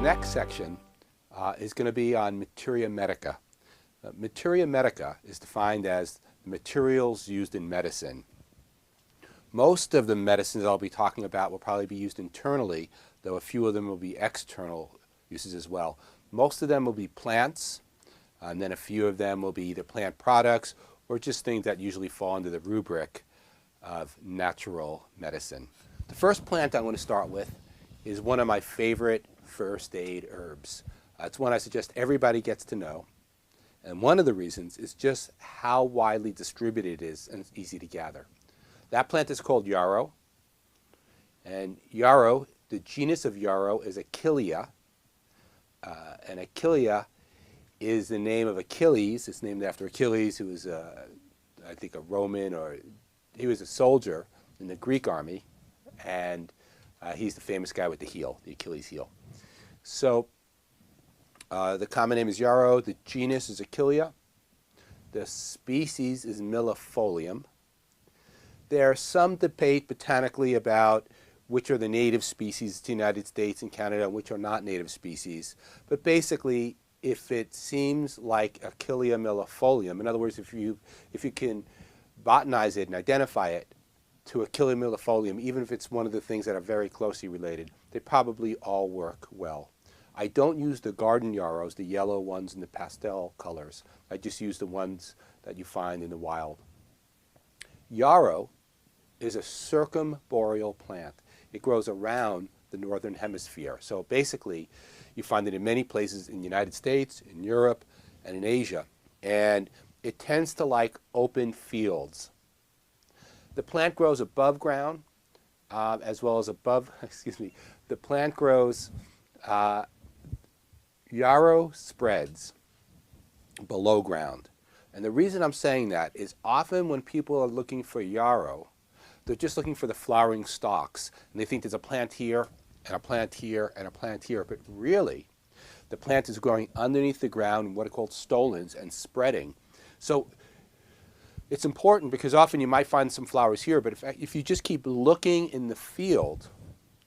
next section is going to be on Materia Medica. Materia Medica is defined as the materials used in medicine. Most of the medicines I'll be talking about will probably be used internally, though a few of them will be external uses as well. Most of them will be plants, and then a few of them will be either plant products or just things that usually fall under the rubric of natural medicine. The first plant I'm going to start with is one of my favorite first aid herbs. It's one I suggest everybody gets to know. And one of the reasons is just how widely distributed it is and it's easy to gather. That plant is called Yarrow. And Yarrow, the genus of Yarrow is Achillea. And Achillea is the name of Achilles. It's named after Achilles, who was, I think, a Roman, or he was a soldier in the Greek army. And he's the famous guy with the heel, the Achilles heel. So the common name is Yarrow. The genus is Achillea. The species is millefolium. There's some debate botanically about which are the native species to the United States and Canada and which are not native species. But basically, if it seems like Achillea millefolium, in other words, if you can botanize it and identify it to Achillea millefolium, even if it's one of the things that are very closely related, they probably all work well. I don't use the garden yarrows, the yellow ones and the pastel colors. I just use the ones that you find in the wild. Yarrow is a circumboreal plant. It grows around the northern hemisphere. So basically, you find it in many places in the United States, in Europe, and in Asia. And it tends to like open fields. The plant grows above ground, as well as above, the plant grows, Yarrow spreads below ground. And the reason I'm saying that is often when people are looking for yarrow, they're just looking for the flowering stalks. And they think there's a plant here, and a plant here, and a plant here. But really, the plant is growing underneath the ground in what are called stolons and spreading. So it's important because often you might find some flowers here, but if you just keep looking in the field,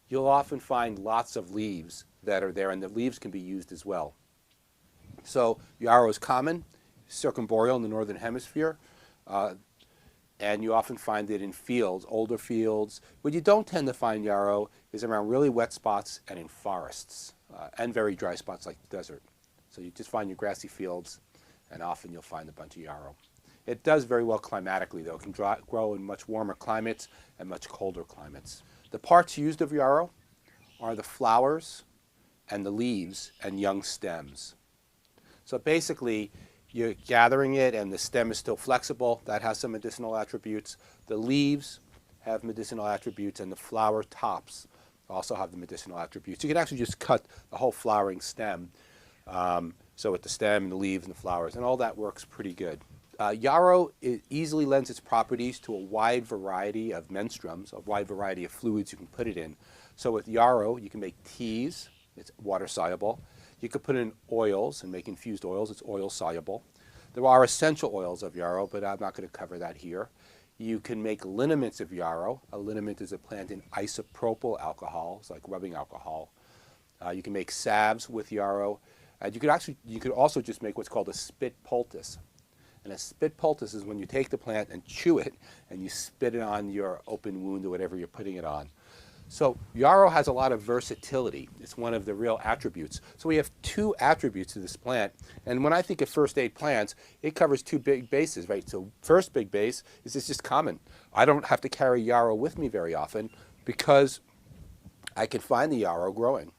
you'll often find lots of leaves that are there, and the leaves can be used as well. So yarrow is common, circumboreal in the northern hemisphere, and you often find it in fields, older fields. Where you don't tend to find yarrow is around really wet spots and in forests, and very dry spots like the desert. So you just find your grassy fields, and often you'll find a bunch of yarrow. It does very well climatically, though. It can grow in much warmer climates and much colder climates. The parts used of yarrow are the flowers and the leaves and young stems. So basically, you're gathering it and the stem is still flexible. That has some medicinal attributes. The leaves have medicinal attributes, and the flower tops also have the medicinal attributes. You can actually just cut the whole flowering stem. So with the stem and the leaves and the flowers, and all that works pretty good. Yarrow easily lends its properties to a wide variety of menstruums, a wide variety of fluids you can put it in. So with yarrow, you can make teas. It's water soluble. You could put in oils and make infused oils. It's oil soluble. There are essential oils of yarrow, but I'm not going to cover that here. You can make liniments of yarrow. A liniment is a plant in isopropyl alcohols, like rubbing alcohol. You can make salves with yarrow. You could also just make what's called a spit poultice. And a spit poultice is when you take the plant and chew it, and you spit it on your open wound or whatever you're putting it on. So yarrow has a lot of versatility. It's one of the real attributes. So we have two attributes to this plant. And when I think of first aid plants, it covers two big bases, right? So first big base is it's just common. I don't have to carry yarrow with me very often because I can find the yarrow growing.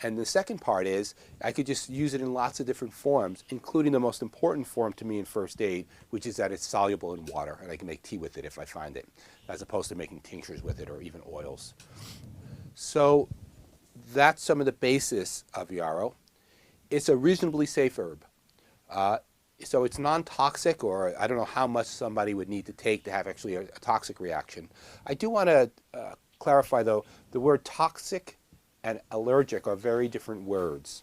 And the second part is I could just use it in lots of different forms, including the most important form to me in first aid, which is that it's soluble in water, and I can make tea with it if I find it, as opposed to making tinctures with it or even oils. So that's some of the basis of yarrow. It's a reasonably safe herb. So it's non-toxic, or I don't know how much somebody would need to take to have actually a toxic reaction. I do want to clarify, though, the word toxic and allergic are very different words.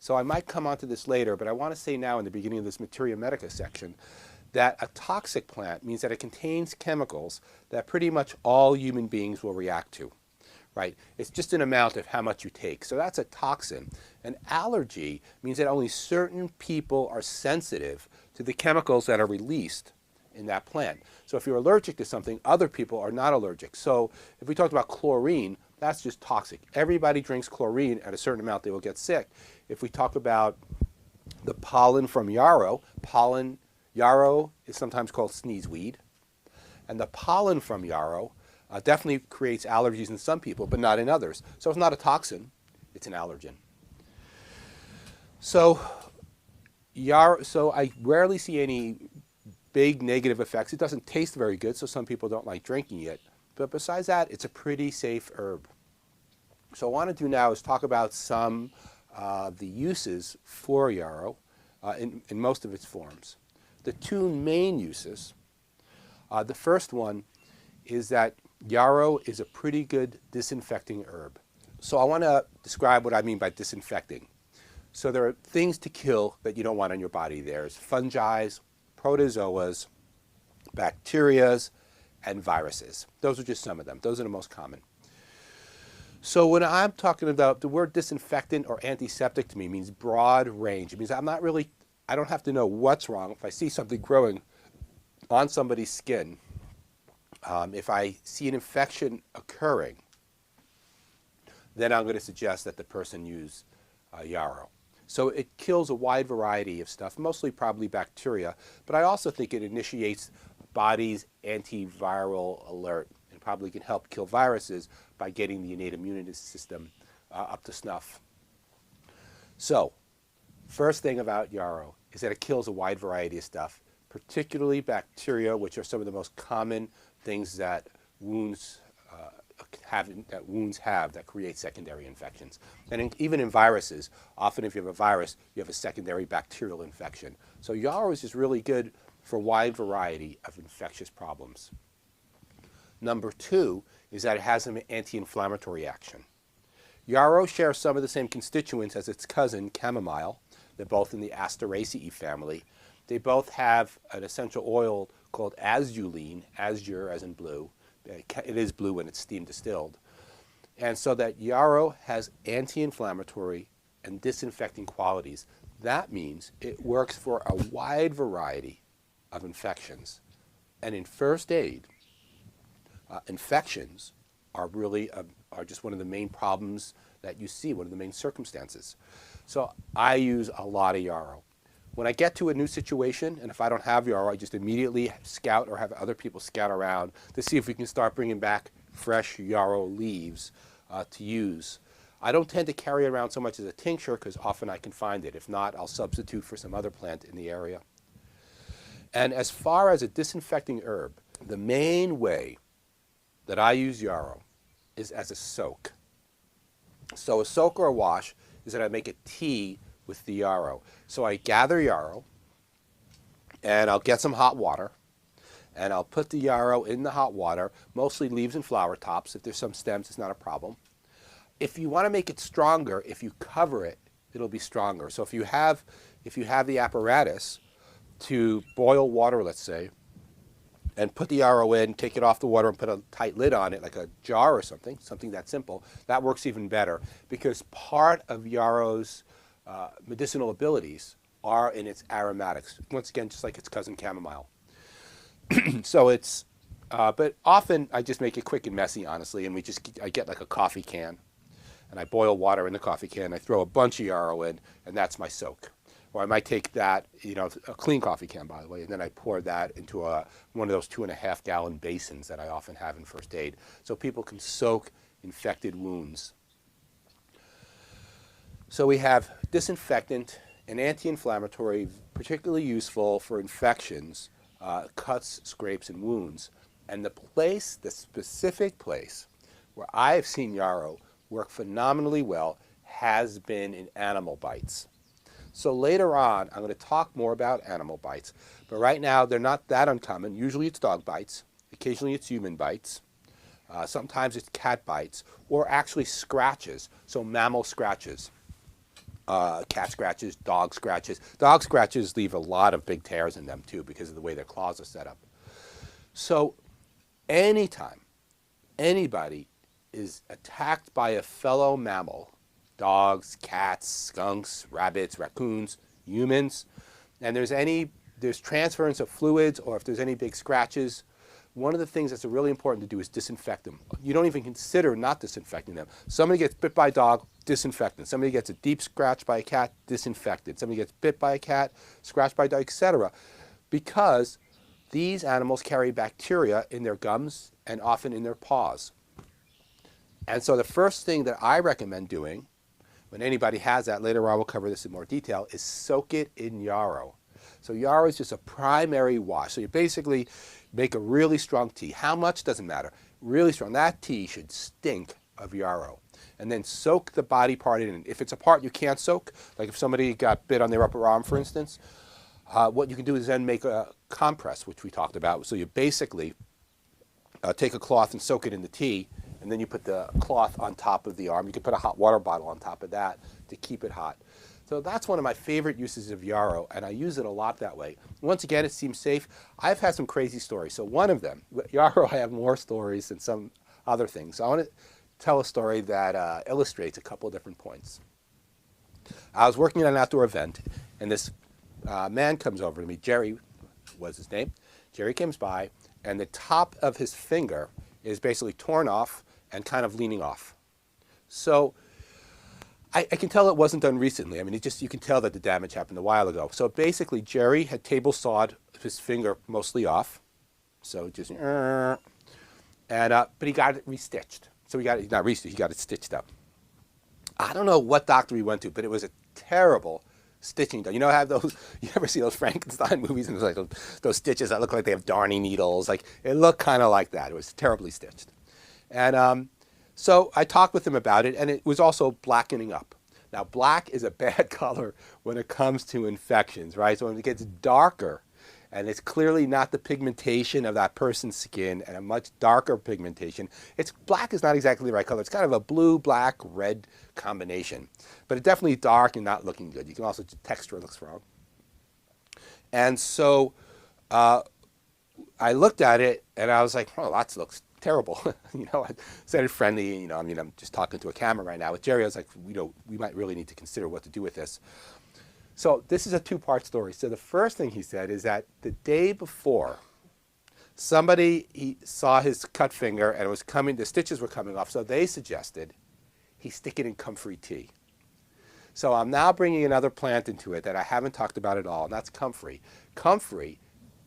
So I might come onto this later, but I want to say now in the beginning of this Materia Medica section that a toxic plant means that it contains chemicals that pretty much all human beings will react to. right? It's just an amount of how much you take. So that's a toxin. An allergy means that only certain people are sensitive to the chemicals that are released in that plant. So if you're allergic to something, other people are not allergic. So if we talked about chlorine, that's just toxic. Everybody drinks chlorine at a certain amount, they will get sick. If we talk about the pollen from yarrow, yarrow is sometimes called sneezeweed. And the pollen from yarrow definitely creates allergies in some people, but not in others. So it's not a toxin, it's an allergen. So I rarely see any big negative effects. It doesn't taste very good, so some people don't like drinking it. But besides that, it's a pretty safe herb. So what I want to do now is talk about some of the uses for yarrow in most of its forms. The two main uses, the first one is that yarrow is a pretty good disinfecting herb. So I want to describe what I mean by disinfecting. So there are things to kill that you don't want on your body. There's fungi, protozoas, bacteria, and viruses. Those are just some of them. Those are the most common. So when I'm talking about the word disinfectant or antiseptic, to me means broad range. It means I don't have to know what's wrong. If I see something growing on somebody's skin, if I see an infection occurring, then I'm going to suggest that the person use yarrow. So it kills a wide variety of stuff, mostly probably bacteria, but I also think it initiates body's antiviral alert and probably can help kill viruses by getting the innate immunity system up to snuff. So, first thing about yarrow is that it kills a wide variety of stuff, particularly bacteria, which are some of the most common things that wounds have that create secondary infections. And even in viruses, often if you have a virus, you have a secondary bacterial infection. So yarrow is just really good for a wide variety of infectious problems. Number two is that it has an anti-inflammatory action. Yarrow shares some of the same constituents as its cousin, chamomile. They're both in the Asteraceae family. They both have an essential oil called azulene, azure as in blue. It is blue when it's steam distilled. And so that yarrow has anti-inflammatory and disinfecting qualities. That means it works for a wide variety of infections. And in first aid, infections are just one of the main problems that you see, one of the main circumstances. So I use a lot of yarrow. When I get to a new situation, and if I don't have yarrow, I just immediately scout or have other people scout around to see if we can start bringing back fresh yarrow leaves to use. I don't tend to carry it around so much as a tincture because often I can find it. If not, I'll substitute for some other plant in the area. And as far as a disinfecting herb, the main way that I use yarrow is as a soak. So a soak or a wash is that I make a tea with the yarrow. So I gather yarrow, and I'll get some hot water, and I'll put the yarrow in the hot water, mostly leaves and flower tops. If there's some stems, it's not a problem. If you want to make it stronger, if you cover it, it'll be stronger. So if you have the apparatus to boil water, let's say, and put the yarrow in, take it off the water and put a tight lid on it, like a jar or something that simple, that works even better because part of yarrow's medicinal abilities are in its aromatics. Once again, just like its cousin chamomile. So it's, but often I just make it quick and messy, honestly, and I get like a coffee can, and I boil water in the coffee can, I throw a bunch of yarrow in, and that's my soak. Or I might take that, a clean coffee can, by the way, and then I pour that into one of those 2.5-gallon basins that I often have in first aid, so people can soak infected wounds. So we have disinfectant and anti-inflammatory, particularly useful for infections, cuts, scrapes, and wounds. And the specific place where I have seen yarrow work phenomenally well has been in animal bites. So later on, I'm going to talk more about animal bites. But right now, they're not that uncommon. Usually it's dog bites. Occasionally it's human bites. Sometimes it's cat bites, or actually scratches, so mammal scratches. Cat scratches, dog scratches. Dog scratches leave a lot of big tears in them too because of the way their claws are set up. So anytime anybody is attacked by a fellow mammal, dogs, cats, skunks, rabbits, raccoons, humans, and there's transference of fluids, or if there's any big scratches, one of the things that's really important to do is disinfect them. You don't even consider not disinfecting them. Somebody gets bit by a dog, disinfectant. Somebody gets a deep scratch by a cat, disinfected. Somebody gets bit by a cat, scratched by a dog, etc. Because these animals carry bacteria in their gums and often in their paws. And so the first thing that I recommend doing when anybody has that, later on we'll cover this in more detail, is soak it in yarrow. So yarrow is just a primary wash. So you basically make a really strong tea. How much doesn't matter. Really strong. That tea should stink of yarrow. And then soak the body part in. If it's a part you can't soak, like if somebody got bit on their upper arm, for instance, what you can do is then make a compress, which we talked about. So you basically take a cloth and soak it in the tea, and then you put the cloth on top of the arm. You can put a hot water bottle on top of that to keep it hot. So that's one of my favorite uses of yarrow, and I use it a lot that way. Once again, it seems safe. I've had some crazy stories. So one of them, yarrow, I have more stories than some other things. So I want to tell a story that illustrates a couple of different points. I was working at an outdoor event, and this man comes over to me. Jerry was his name. Jerry comes by, and the top of his finger is basically torn off and kind of leaning off. So I can tell it wasn't done recently. I mean, you can tell that the damage happened a while ago. So basically, Jerry had table sawed his finger mostly off. So just, but he got it restitched. So he got it, not restitched, he got it stitched up. I don't know what doctor he went to, but it was a terrible stitching done. You know, you ever see those Frankenstein movies and there's like those stitches that look like they have darning needles? Like, it looked kind of like that. It was terribly stitched. And so I talked with him about it, and it was also blackening up. Now, black is a bad color when it comes to infections, right? So when it gets darker, and it's clearly not the pigmentation of that person's skin and a much darker pigmentation, black is not exactly the right color. It's kind of a blue, black, red combination. But it's definitely dark and not looking good. You can also, texture looks wrong. And so I looked at it, and I was like, oh, that looks terrible. I said it friendly, I'm just talking to a camera right now. With Jerry, I was like, we might really need to consider what to do with this. So this is a two-part story. So the first thing he said is that the day before, he saw his cut finger, and the stitches were coming off, so they suggested he stick it in comfrey tea. So I'm now bringing another plant into it that I haven't talked about at all, and that's comfrey. Comfrey,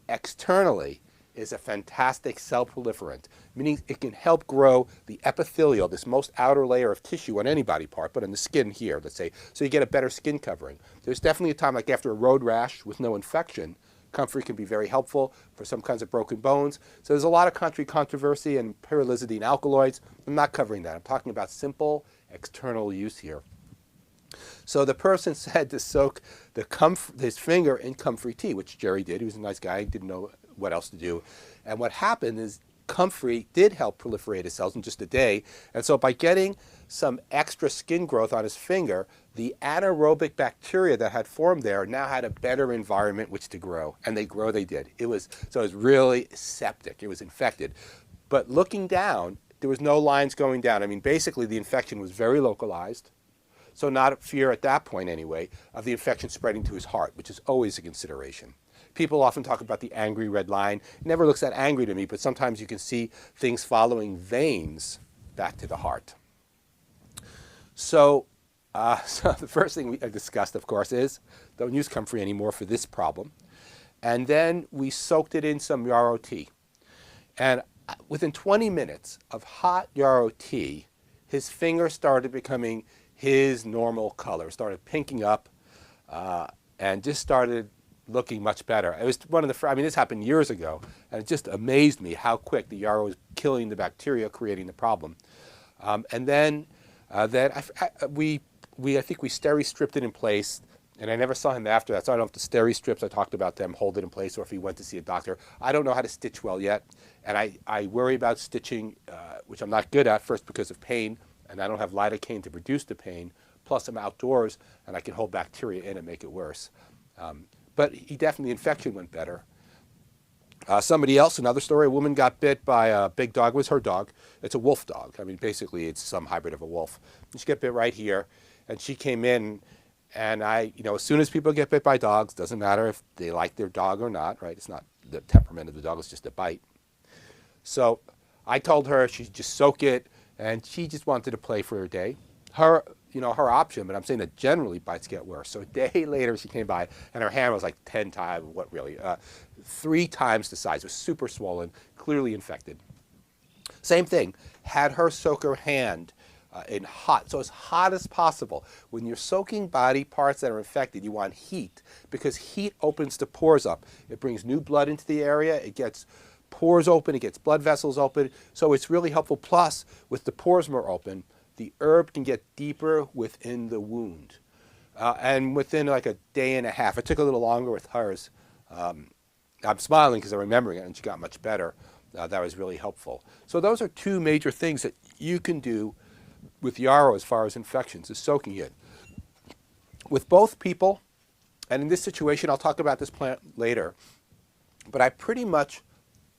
externally, is a fantastic cell proliferant, meaning it can help grow the epithelial, this most outer layer of tissue on any body part, but on the skin here, let's say, so you get a better skin covering. There's definitely a time, like after a road rash with no infection, comfrey can be very helpful for some kinds of broken bones. So there's a lot of controversy and pyrrolizidine alkaloids. I'm not covering that. I'm talking about simple external use here. So the person said to soak his finger in comfrey tea, which Jerry did. He was a nice guy. He didn't know what else to do. And what happened is comfrey did help proliferate his cells in just a day. And so by getting some extra skin growth on his finger, the anaerobic bacteria that had formed there now had a better environment which to grow. And they did. It was really septic. It was infected. But looking down, there was no lines going down. I mean, basically the infection was very localized. So not fear at that point anyway of the infection spreading to his heart, which is always a consideration. People often talk about the angry red line. It never looks that angry to me, but sometimes you can see things following veins back to the heart. So the first thing we discussed, of course, is don't use comfrey anymore for this problem. And then we soaked it in some yarrow tea. And within 20 minutes of hot yarrow tea, his finger started becoming his normal color, started pinking up, and just started looking much better. It was one of the, this happened years ago, and it just amazed me how quick the yarrow was killing the bacteria, creating the problem. And then I think we steri-stripped it in place, and I never saw him after that, so I don't know if the steri-strips, I talked about them, hold it in place, or if he went to see a doctor. I don't know how to stitch well yet, and I worry about stitching, which I'm not good at, first because of pain, and I don't have lidocaine to reduce the pain, plus I'm outdoors, and I can hold bacteria in and make it worse. But the infection went better. Somebody else, another story, a woman got bit by a big dog. It was her dog. It's a wolf dog. I mean, basically, it's some hybrid of a wolf. And she got bit right here, and she came in, and as soon as people get bit by dogs, doesn't matter if they like their dog or not, right? It's not the temperament of the dog, it's just a bite. So I told her she should just soak it, and she just wanted to play for a day. Her option, but I'm saying that generally bites get worse. So a day later, she came by, and her hand was like 10 times, 3 times the size. It was super swollen, clearly infected. Same thing, had her soak her hand in hot, so as hot as possible. When you're soaking body parts that are infected, you want heat, because heat opens the pores up. It brings new blood into the area, it gets pores open, it gets blood vessels open, so it's really helpful. Plus, with the pores more open, the herb can get deeper within the wound. And within like a day and a half, it took a little longer with hers. I'm smiling because I'm remembering it, and she got much better. That was really helpful. So those are 2 major things that you can do with yarrow as far as infections, is soaking it. With both people, and in this situation, I'll talk about this plant later, but I pretty much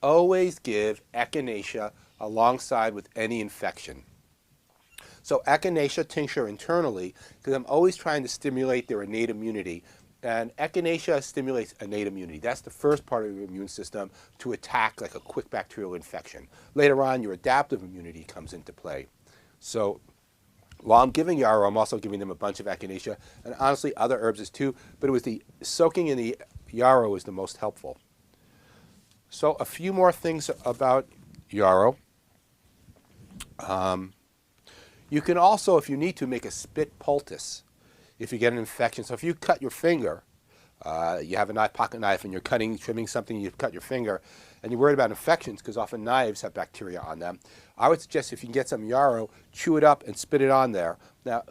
always give echinacea alongside with any infection. So echinacea tincture internally, because I'm always trying to stimulate their innate immunity. And echinacea stimulates innate immunity. That's the first part of your immune system to attack like a quick bacterial infection. Later on, your adaptive immunity comes into play. So while I'm giving yarrow, I'm also giving them a bunch of echinacea, and honestly other herbs is too, but it was the soaking in the yarrow is the most helpful. So a few more things about yarrow. You can also, if you need to, make a spit poultice if you get an infection. So if you cut your finger, you have a pocket knife, and you're trimming something, you cut your finger, and you're worried about infections because often knives have bacteria on them, I would suggest if you can get some yarrow, chew it up and spit it on there. Now,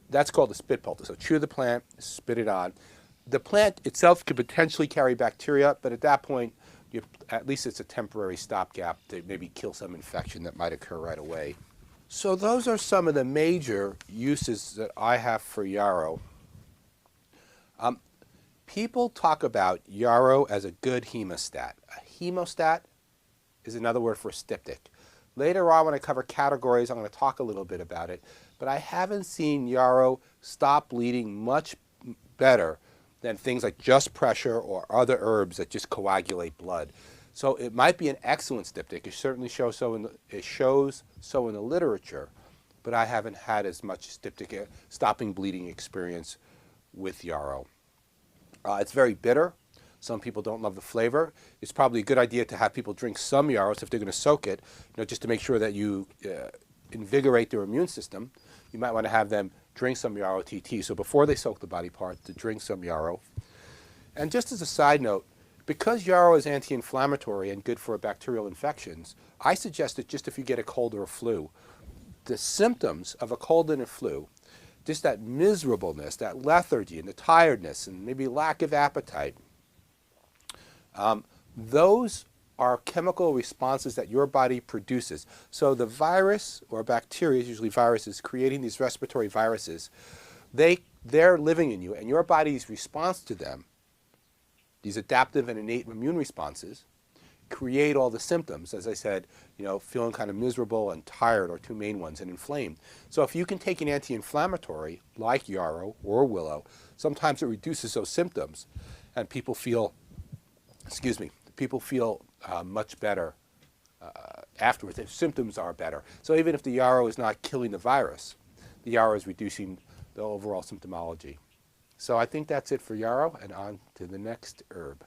that's called a spit poultice. So chew the plant, spit it on. The plant itself could potentially carry bacteria, but at that point, at least it's a temporary stopgap to maybe kill some infection that might occur right away. So those are some of the major uses that I have for yarrow. People talk about yarrow as a good hemostat. A hemostat is another word for styptic. Later on when I cover categories, I'm going to talk a little bit about it, but I haven't seen yarrow stop bleeding much better than things like just pressure or other herbs that just coagulate blood. So it might be an excellent styptic. It certainly shows so in the literature, but I haven't had as much styptic stopping bleeding experience with yarrow. It's very bitter. Some people don't love the flavor. It's probably a good idea to have people drink some yarrow if they're going to soak it, just to make sure that you invigorate their immune system. You might want to have them drink some yarrow TT. So before they soak the body part, to drink some yarrow. And just as a side note, because yarrow is anti-inflammatory and good for bacterial infections, I suggest that just if you get a cold or a flu, the symptoms of a cold and a flu, just that miserableness, that lethargy and the tiredness and maybe lack of appetite, those are chemical responses that your body produces. So the virus or bacteria, usually viruses, creating these respiratory viruses, they're living in you, and your body's response to them, these adaptive and innate immune responses, create all the symptoms. As I said, feeling kind of miserable and tired are 2 main ones, and inflamed. So if you can take an anti-inflammatory like yarrow or willow, sometimes it reduces those symptoms, and people feel much better afterwards. The symptoms are better. So even if the yarrow is not killing the virus, the yarrow is reducing the overall symptomology. So I think that's it for yarrow, and on to the next herb.